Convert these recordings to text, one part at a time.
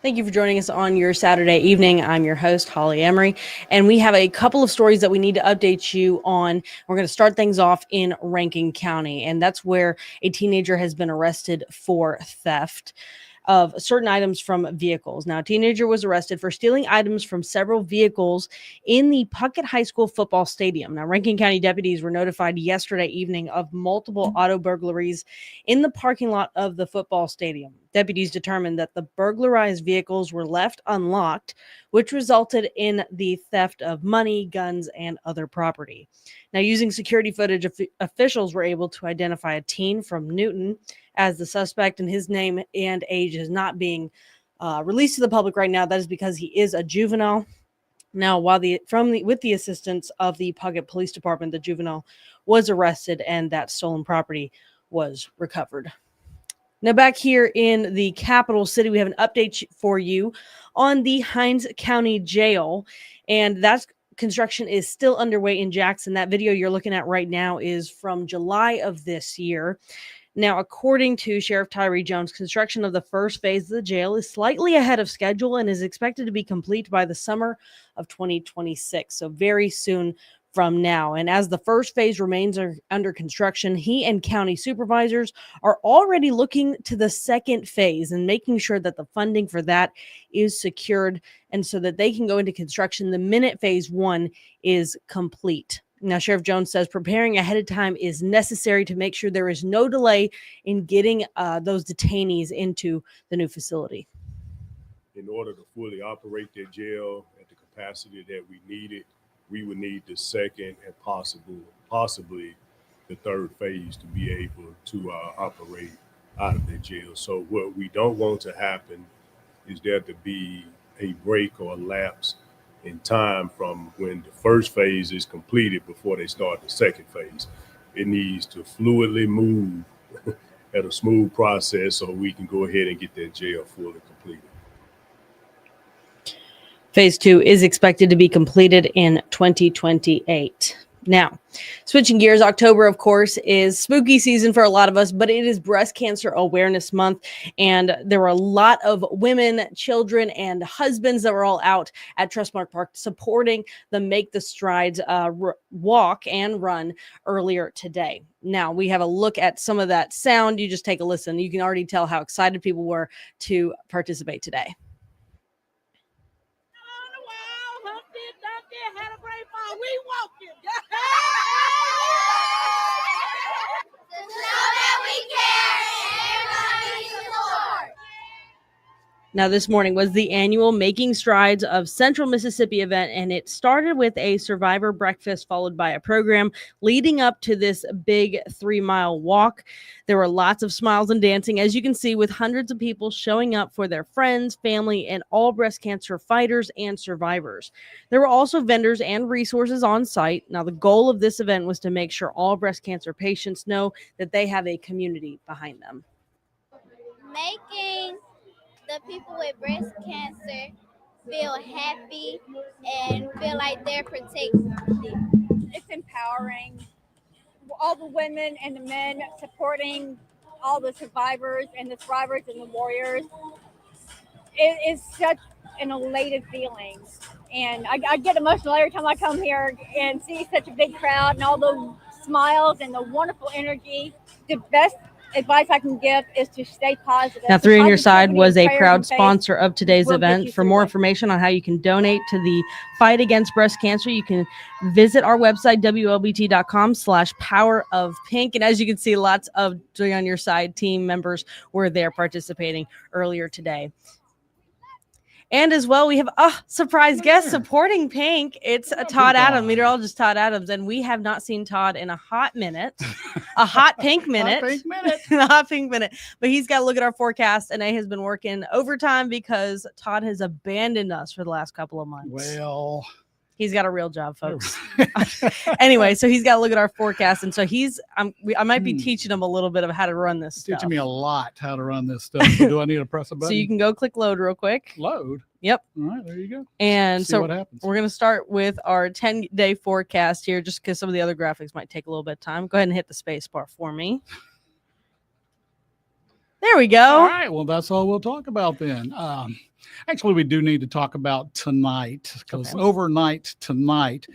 Thank you for joining us on your Saturday evening. I'm your host, Holly Emery, and we have a couple of stories that we need to update you on. We're going to start things off in Rankin County, and that's where a teenager has been arrested for theft of certain items from vehicles. Now, a teenager was arrested for stealing items from several vehicles in the Puckett High School football stadium. Now, Rankin County deputies were notified yesterday evening of multiple auto burglaries in the parking lot of the football stadium. Deputies determined that the burglarized vehicles were left unlocked, which resulted in the theft of money, guns, and other property. Now, using security footage, officials were able to identify a teen from Newton as the suspect, and his name and age is not being released to the public right now. That is because he is a juvenile. Now, with the assistance of the Puckett Police Department, the juvenile was arrested and that stolen property was recovered. Now, back here in the capital city, we have an update for you on the Hinds County Jail, and that's construction is still underway in Jackson. That video you're looking at right now is from July of this year. Now, according to Sheriff Tyree Jones, construction of the first phase of the jail is slightly ahead of schedule and is expected to be complete by the summer of 2026. So very soon from now. And as the first phase remains under construction, he and county supervisors are already looking to the second phase and making sure that the funding for that is secured and so that they can go into construction the minute phase one is complete. Now, Sheriff Jones says preparing ahead of time is necessary to make sure there is no delay in getting those detainees into the new facility. In order to fully operate that jail at the capacity that we needed, we would need the second and possibly the third phase to be able to operate out of the jail. So what we don't want to happen is there to be a break or a lapse in time from when the first phase is completed before they start the second phase. It needs to fluidly move at a smooth process so we can go ahead and get that jail fully completed. Phase 2 is expected to be completed in 2028. Now, switching gears, October, of course, is spooky season for a lot of us, but it is Breast Cancer Awareness Month. And there were a lot of women, children, and husbands that were all out at Trustmark Park supporting the Make the Strides walk and run earlier today. Now, we have a look at some of that sound. You just take a listen. You can already tell how excited people were to participate today. Had a great fall. We walking. So that we care, everybody support. Now, this morning was the annual Making Strides of Central Mississippi event, and it started with a survivor breakfast followed by a program leading up to this big 3-mile walk. There were lots of smiles and dancing, as you can see, with hundreds of people showing up for their friends, family, and all breast cancer fighters and survivors. There were also vendors and resources on site. Now, the goal of this event was to make sure all breast cancer patients know that they have a community behind them. Making the people with breast cancer feel happy and feel like they're protected. It's empowering. All the women and the men supporting all the survivors and the warriors. It is such an elated feeling. And I get emotional every time I come here and see such a big crowd and all the smiles and the wonderful energy. The best advice I can give is to stay positive. Now, 3 on Your Side was a proud sponsor of today's event. For more information on how you can donate to the fight against breast cancer, you can visit our website, WLBT.com/powerofpink. And as you can see, lots of 3 on Your Side team members were there participating earlier today. And as well, we have a surprise guest supporting Pink. It's Todd Adams, meteorologist Todd Adams, and we have not seen Todd in a hot minute, a hot pink minute, a hot pink minute. But he's got to look at our forecast, and he has been working overtime because Todd has abandoned us for the last couple of months. Well, he's got a real job, folks. Anyway, so he's got to look at our forecast, and so I might be teaching him a little bit of how to run this stuff. Teaching me a lot how to run this stuff. So do I need to press a button? So you can go click load real quick. Load? Yep. All right, there you go. And see so what happens. We're going to start with our 10-day forecast here, just because some of the other graphics might take a little bit of time. Go ahead and hit the space bar for me. There we go. All right. Well, that's all we'll talk about then. Actually, we do need to talk about tonight because overnight tonight,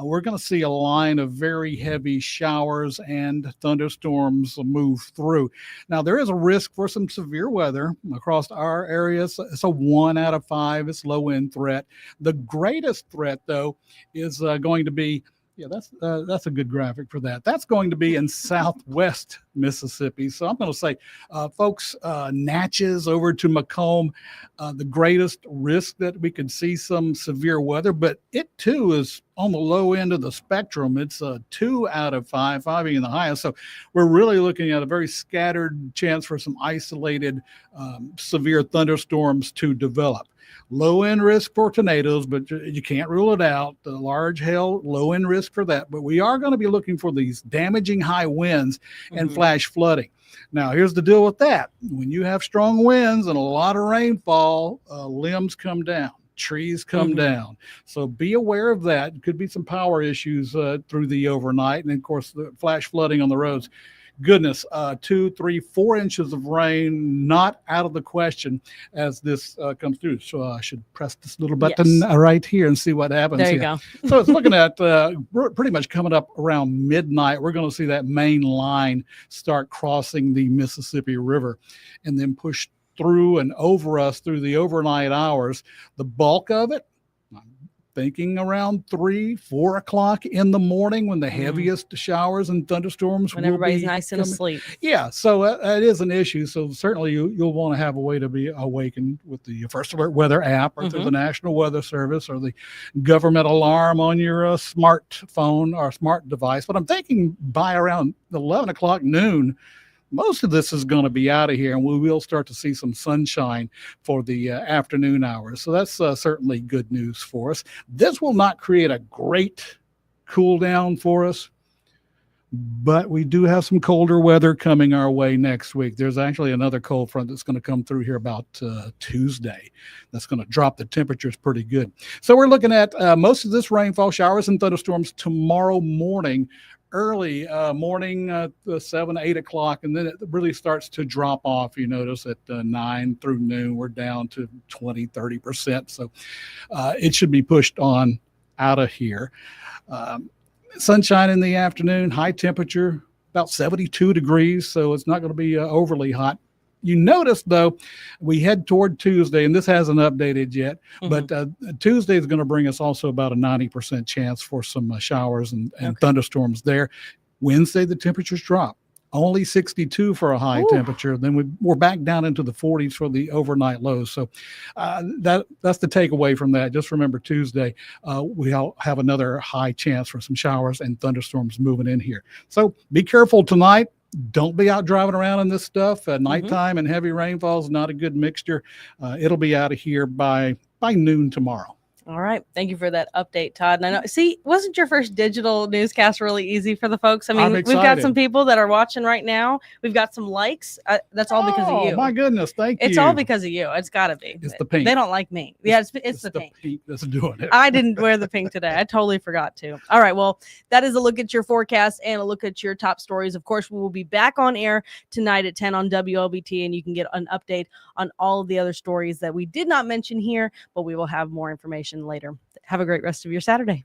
we're going to see a line of very heavy showers and thunderstorms move through. Now, there is a risk for some severe weather across our areas. It's a 1 out of 5. It's low end threat. The greatest threat, though, is going to be that's a good graphic for that. That's going to be in southwest Mississippi. So I'm going to say, folks, Natchez over to Macomb, the greatest risk that we could see some severe weather, but it too is on the low end of the spectrum. It's a 2 out of 5, 5 being the highest. So we're really looking at a very scattered chance for some isolated severe thunderstorms to develop. Low end risk for tornadoes, but you can't rule it out. The large hail, low end risk for that. But we are going to be looking for these damaging high winds and flash flooding. Now, here's the deal with that. When you have strong winds and a lot of rainfall, limbs come down. Trees come down. So be aware of that. Could be some power issues through the overnight. And of course, the flash flooding on the roads. Goodness, 2, 3, 4 inches of rain, not out of the question as this comes through. So I should press this little button right here and see what happens. There you go. So it's looking at pretty much coming up around midnight. We're going to see that main line start crossing the Mississippi River and then push through and over us through the overnight hours. The bulk of it, thinking around 3, 4 o'clock in the morning when the heaviest showers and thunderstorms when will everybody's be nice and coming. asleep. Yeah, so it is an issue. So certainly you'll want to have a way to be awakened with the First Alert Weather app or through the National Weather Service or the government alarm on your smartphone or smart device. But I'm thinking by around 11 o'clock noon, most of this is going to be out of here, and we will start to see some sunshine for the afternoon hours. So that's certainly good news for us. This will not create a great cool down for us, but we do have some colder weather coming our way next week. There's actually another cold front that's going to come through here about Tuesday. That's going to drop the temperatures pretty good. So we're looking at most of this rainfall, showers and thunderstorms tomorrow morning. Early morning, 7, 8 o'clock, and then it really starts to drop off. You notice at 9 through noon, we're down to 20, 30%. So it should be pushed on out of here. Sunshine in the afternoon, high temperature, about 72 degrees. So it's not going to be overly hot. You notice, though, we head toward Tuesday, and this hasn't updated yet, but Tuesday is going to bring us also about a 90% chance for some showers and thunderstorms there. Wednesday, the temperatures drop. Only 62 for a high temperature. Then we're back down into the 40s for the overnight lows. So that's the takeaway from that. Just remember Tuesday, we'll have another high chance for some showers and thunderstorms moving in here. So be careful tonight. Don't be out driving around in this stuff at nighttime, and heavy rainfall is not a good mixture. It'll be out of here by noon tomorrow. All right. Thank you for that update, Todd. And I know, wasn't your first digital newscast really easy for the folks? I mean, we've got some people that are watching right now. We've got some likes. That's all because of you. Oh, my goodness. Thank you. It's all because of you. It's got to be. It's the pink. They don't like me. Yeah, it's the pink. That's doing it. I didn't wear the pink today. I totally forgot to. All right. Well, that is a look at your forecast and a look at your top stories. Of course, we will be back on air tonight at 10 on WLBT, and you can get an update on all of the other stories that we did not mention here, but we will have more information later. Have a great rest of your Saturday.